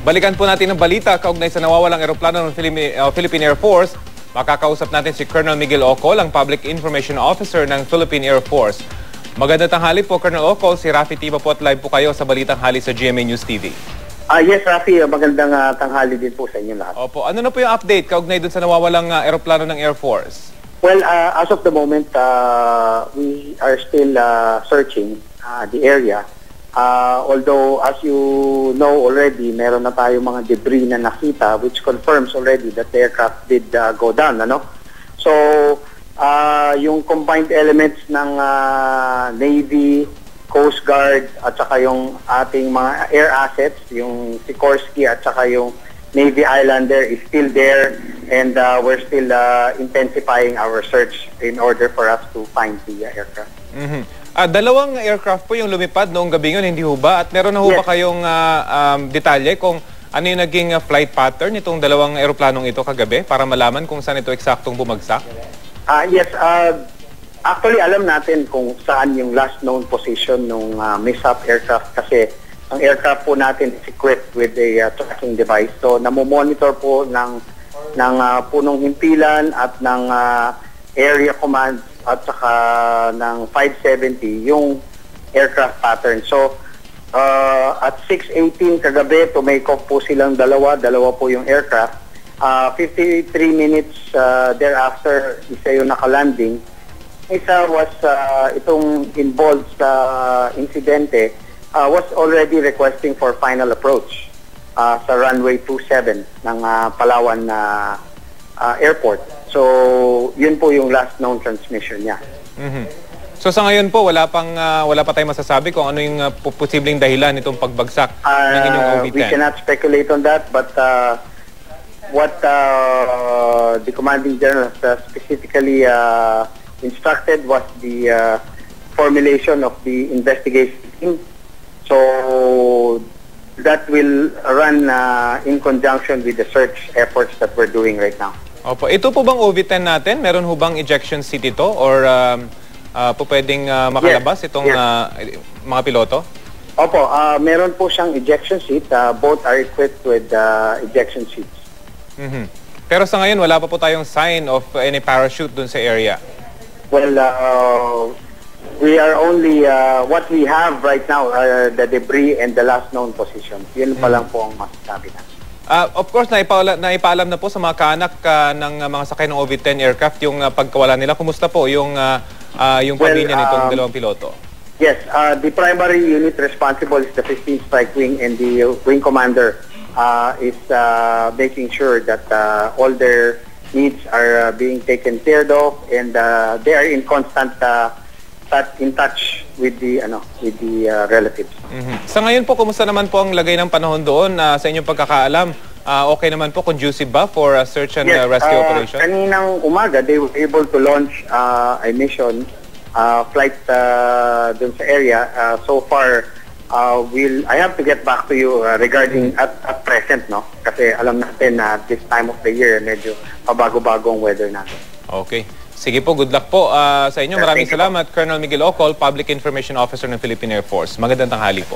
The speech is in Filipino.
Balikan po natin ang balita kaugnay sa nawawalang eroplano ng Philippine Air Force. Makakausap natin si Colonel Miguel Ocol, ang Public Information Officer ng Philippine Air Force. Magandang tanghali po, Colonel Ocol. Si Rafi Tiba po at live po kayo sa Balitang Hali sa GMA News TV. Yes, Rafi. Magandang tanghali din po sa inyo lahat. Opo. Ano na po yung update kaugnay dun sa nawawalang eroplano ng Air Force? Well, as of the moment, we are still searching the area. Although, as you know already, meron na tayong mga debris na nakita which confirms already that the aircraft did go down. Ano? So, yung combined elements ng Navy, Coast Guard, at saka yung ating mga air assets, yung Sikorsky at saka yung Navy Islander is still there, and we're still intensifying our search in order for us to find the aircraft. Dalawang aircraft po yung lumipad noong gabi yun, hindi ho ba? At meron na ho ba kayong detalye kung ano yung naging flight pattern itong dalawang aeroplanong ito kagabi para malaman kung saan ito eksaktong bumagsak? Yes, actually alam natin kung saan yung last known position ng mishap aircraft kasi ang aircraft po natin is equipped with a tracking device. So namomonitor po ng punong himpilan at ng area command at saka ng 570 yung aircraft pattern. So at 6:18 kagabi, tumake off po silang dalawa po yung aircraft. 53 minutes thereafter, isa yung nakalanding. Isa was itong involved sa insidente was already requesting for final approach sa runway 27 ng Palawan Airport. So, yun po yung last known transmission niya. So sa ngayon po, wala pa tayong masasabi kung ano yung posibleng dahilan nitong pagbagsak ng inyong OV-10. We cannot speculate on that, but what the commanding general specifically instructed was the formulation of the investigation team. So that will run in conjunction with the search efforts that we're doing right now. Opo. Ito po bang OV-10 natin? Meron ho bang ejection seat ito? Or po pwedeng makalabas itong mga piloto? Opo. Meron po siyang ejection seat. Both are equipped with ejection seats. Pero sa ngayon, wala pa po tayong sign of any parachute dun sa area? Well, we are only, what we have right now are the debris and the last known position. Yun pa lang po ang masasabi na. Of course, naipaalam na po sa mga kaanak ng mga sakay ng OV-10 aircraft yung pagkawala nila. Kumusta po yung pamilya nitong dalawang piloto? Yes, the primary unit responsible is the 15th Strike Wing, and the wing commander is making sure that all their needs are being taken care of, and they are in constant in touch with the relatives. Sa ngayon po, kumusta naman po ang lagay ng panahon doon sa inyong pagkakaalam? Okay naman po, conducive ba for search and rescue operation? Kaninang umaga, they were able to launch a mission flight dun sa area. So far, I have to get back to you regarding at present, no? Kasi alam natin na this time of the year, medyo pabago-bagong weather natin. Okay. Sige po, good luck po sa inyo. Maraming salamat, Colonel Miguel Ocol, Public Information Officer ng Philippine Air Force. Magandang tanghali po.